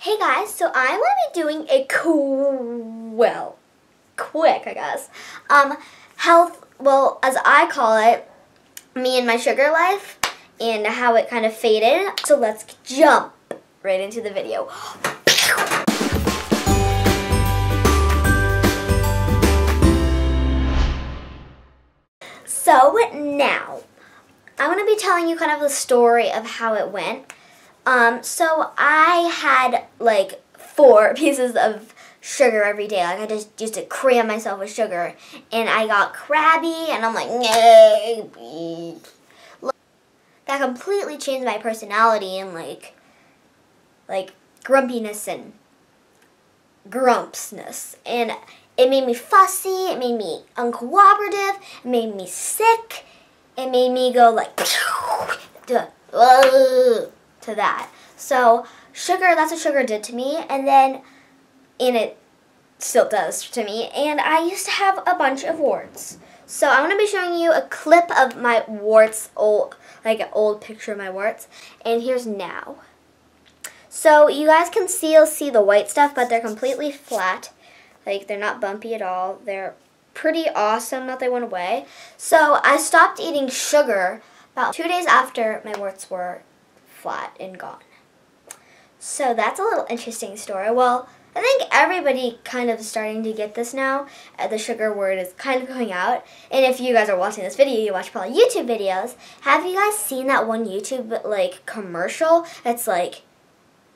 Hey guys, so I'm going to be doing a quick, I guess, health, well, as I call it, me and my sugar life, and how it kind of faded. So let's jump right into the video. So now, I'm going to be telling you kind of the story of how it went. So I had like 4 pieces of sugar every day. Like I just used to cram myself with sugar, and I got crabby, and I'm like, maybe. That completely changed my personality and like grumpiness and grumpsness, and it made me fussy. It made me uncooperative. It made me sick. It made me go like to that. So sugar, that's what sugar did to me, and it still does to me, and I used to have a bunch of warts. So I'm going to be showing you a clip of my warts, like an old picture of my warts, and here's now. So you guys can still see the white stuff, but they're completely flat. Like they're not bumpy at all. They're pretty awesome that they went away. So I stopped eating sugar about 2 days after my warts were flat and gone. So that's a little interesting story. Well, I think everybody kind of starting to get this now. The sugar word is kind of going out. And if you guys are watching this video, you watch probably YouTube videos. Have you guys seen that one YouTube like commercial? It's like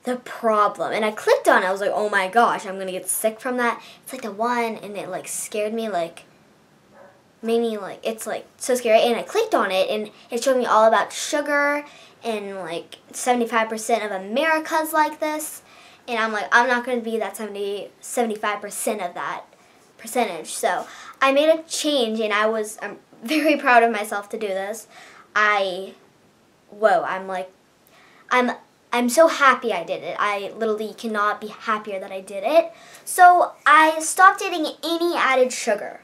the problem. And I clicked on it. I was like, oh my gosh, I'm going to get sick from that. It's like the one, and it like scared me, like made me like, it's like so scary. And I clicked on it, and it showed me all about sugar, and like 75% of America's like this. And I'm like, I'm not going to be that 75% of that percentage. So I made a change, and I'm very proud of myself to do this. I'm so happy I did it. I literally cannot be happier that I did it. So I stopped eating any added sugar.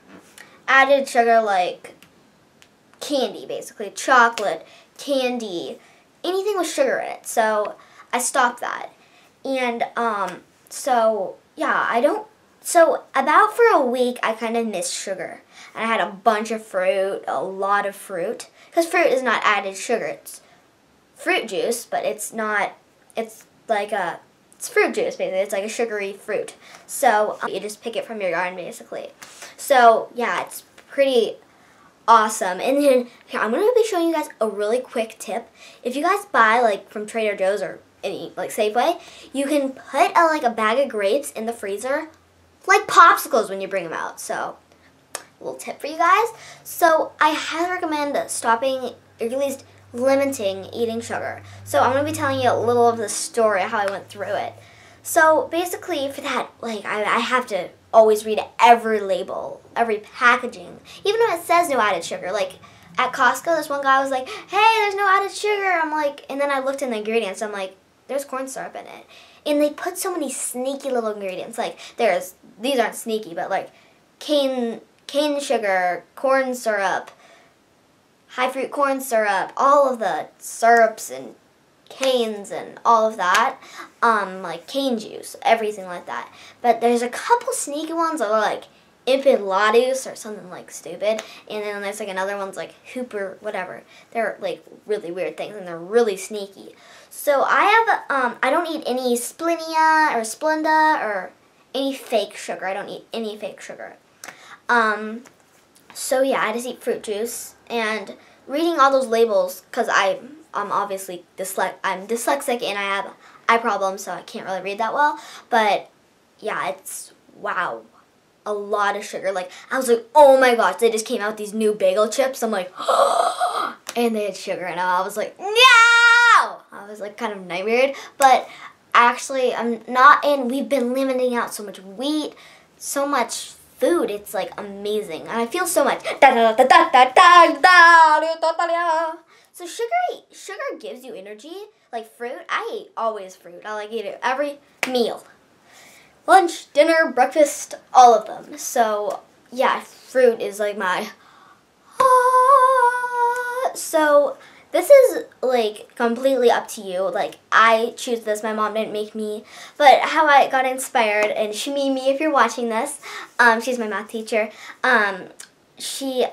Added sugar like candy, basically. Chocolate, candy, anything with sugar in it. So I stopped that. And so yeah, so about for a week I kind of missed sugar. And I had a bunch of fruit, a lot of fruit. Because fruit is not added sugar. It's fruit juice, but it's not, it's fruit juice basically. It's like a sugary fruit. So you just pick it from your garden basically. So yeah, it's pretty awesome. And then here, I'm going to be showing you guys a really quick tip. If you guys buy like from Trader Joe's or any like Safeway, you can put a bag of grapes in the freezer like popsicles when you bring them out. So a little tip for you guys. So I highly recommend stopping, or at least limiting eating sugar. So I'm going to be telling you a little of the story, how I went through it. So basically for that, like I have to always read every label, every packaging, even if it says no added sugar. Like at Costco, this one guy was like, hey, there's no added sugar. I'm like, and then I looked in the ingredients, I'm like, there's corn syrup in it. And they put so many sneaky little ingredients. Like these aren't sneaky, but like cane sugar, corn syrup, high fruit corn syrup, all of the syrups and canes and all of that, like cane juice, everything like that. But there's a couple sneaky ones that are like Impilatus or something like stupid, and then there's like another one's like Hooper, whatever. They're like really weird things, and they're really sneaky. So I have, I don't eat any Splinia or Splenda or any fake sugar. I don't eat any fake sugar. So yeah, I just eat fruit juice, and reading all those labels, because I'm obviously I'm dyslexic and I have eye problems, so I can't really read that well. But yeah, it's wow, a lot of sugar. Like I was like, oh my gosh, they just came out with these new bagel chips. I'm like, oh, and they had sugar in them. I was like, no! I was like kind of nightmared, but actually I'm not. And we've been limiting out so much wheat, so much food. It's like amazing, and I feel so much. So sugar gives you energy. Like fruit, I eat always fruit. I like eat it every meal. Lunch, dinner, breakfast, all of them. So yeah, fruit is like my so this is like completely up to you. Like I choose this. My mom didn't make me. But how I got inspired, and Shamimi, if you're watching this, she's my math teacher. She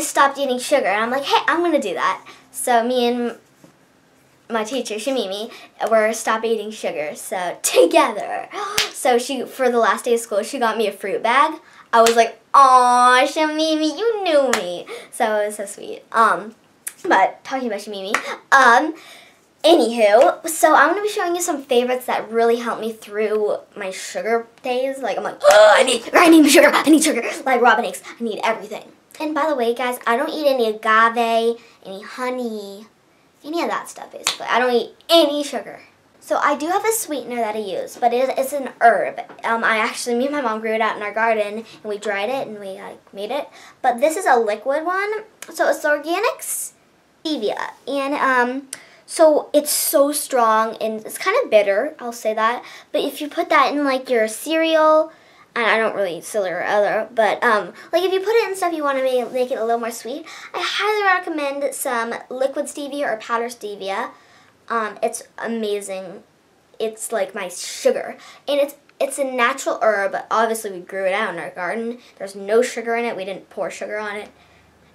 stopped eating sugar, and I'm like, hey, I'm gonna do that. So me and my teacher, Shamimi, were stop eating sugar. So together. So for the last day of school, she got me a fruit bag. I was like, aw, Shamimi, you knew me. So it was so sweet. But talking about Shamimi, anywho, so I'm gonna be showing you some favorites that really helped me through my sugar days. Like I'm like, oh, I need sugar, like Robin Eggs, I need everything. And by the way, guys, I don't eat any agave, any honey, any of that stuff basically. I don't eat any sugar. So I do have a sweetener that I use, but it's an herb. Me and my mom grew it out in our garden, and we dried it, and we made it. But this is a liquid one, so it's organic stevia, and so it's so strong, and it's kind of bitter, I'll say that. But if you put that in like your cereal, and I don't really eat cereal or other, but like if you put it in stuff you want to make it a little more sweet, I highly recommend some liquid stevia or powder stevia. It's amazing. It's like my sugar, and it's a natural herb. Obviously, we grew it out in our garden. There's no sugar in it. We didn't pour sugar on it.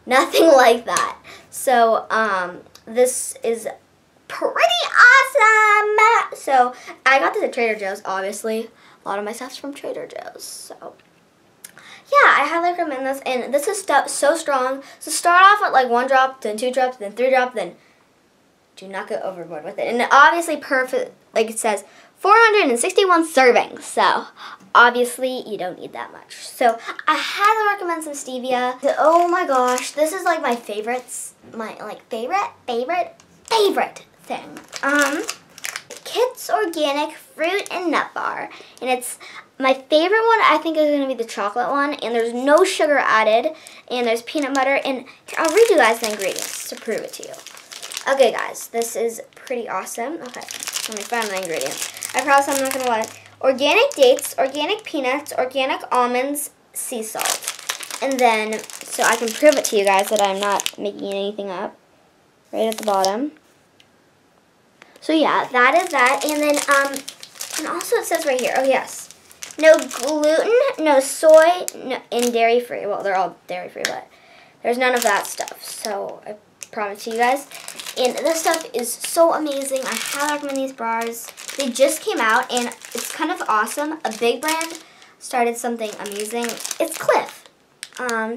Nothing like that. So this is pretty awesome. So I got this at Trader Joe's. Obviously, a lot of my stuff's from Trader Joe's. So yeah, I highly recommend this. And this is so strong. So start off with like 1 drop, then 2 drops, then 3 drops, then do not go overboard with it. And obviously perfect, like it says, 461 servings. So obviously you don't need that much. So I highly recommend some stevia. Oh my gosh, this is like my favorites. My like favorite thing. Kit's Organic Fruit and Nut Bar. And it's my favorite one, I think, is going to be the chocolate one. And there's no sugar added. And there's peanut butter. And here, I'll read you guys the ingredients to prove it to you. Okay, guys, this is pretty awesome. Okay, let me find my ingredients. I promise I'm not going to lie. Organic dates, organic peanuts, organic almonds, sea salt. And then, so I can prove it to you guys that I'm not making anything up, right at the bottom. So yeah, that is that. And then, and also it says right here, oh yes, no gluten, no soy, and dairy-free. Well, they're all dairy-free, but there's none of that stuff. So I promise you guys. And this stuff is so amazing. I highly recommend these bars. They just came out, and it's kind of awesome. A big brand started something amazing. It's Cliff.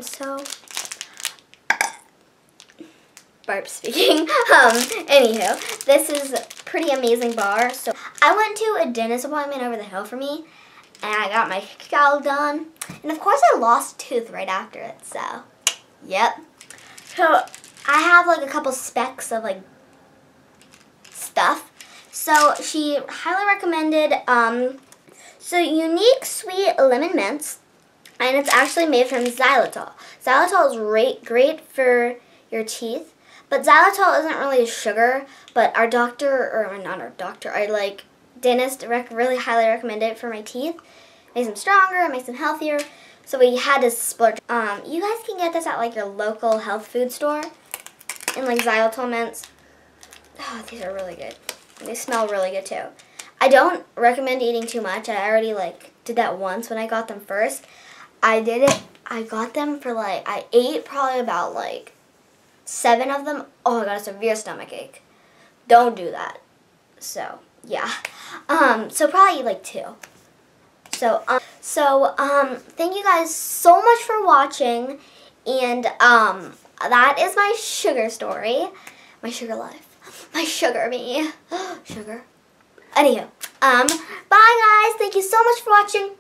So, burp speaking. Anywho, this is a pretty amazing bar. So, I went to a dentist appointment over the hill for me, and I got my scalp done. And of course, I lost a tooth right after it. So, yep. So, I have like a couple specks of like stuff. So she highly recommended so unique sweet lemon mints, and it's actually made from xylitol. Xylitol is great for your teeth, but xylitol isn't really a sugar, but our doctor, or not our doctor, our like dentist really highly recommended it for my teeth. It makes them stronger, it makes them healthier. So we had to splurge. You guys can get this at like your local health food store. And like xylitol mints. Oh, these are really good. They smell really good too. I don't recommend eating too much. I already like did that once when I got them first. I got them for like, I ate probably about like 7 of them. Oh, I got a severe stomach ache. Don't do that. So, yeah. So probably like 2. So, thank you guys so much for watching. And, that is my sugar story. My sugar life. My sugar me. Sugar. Anywho, bye guys. Thank you so much for watching.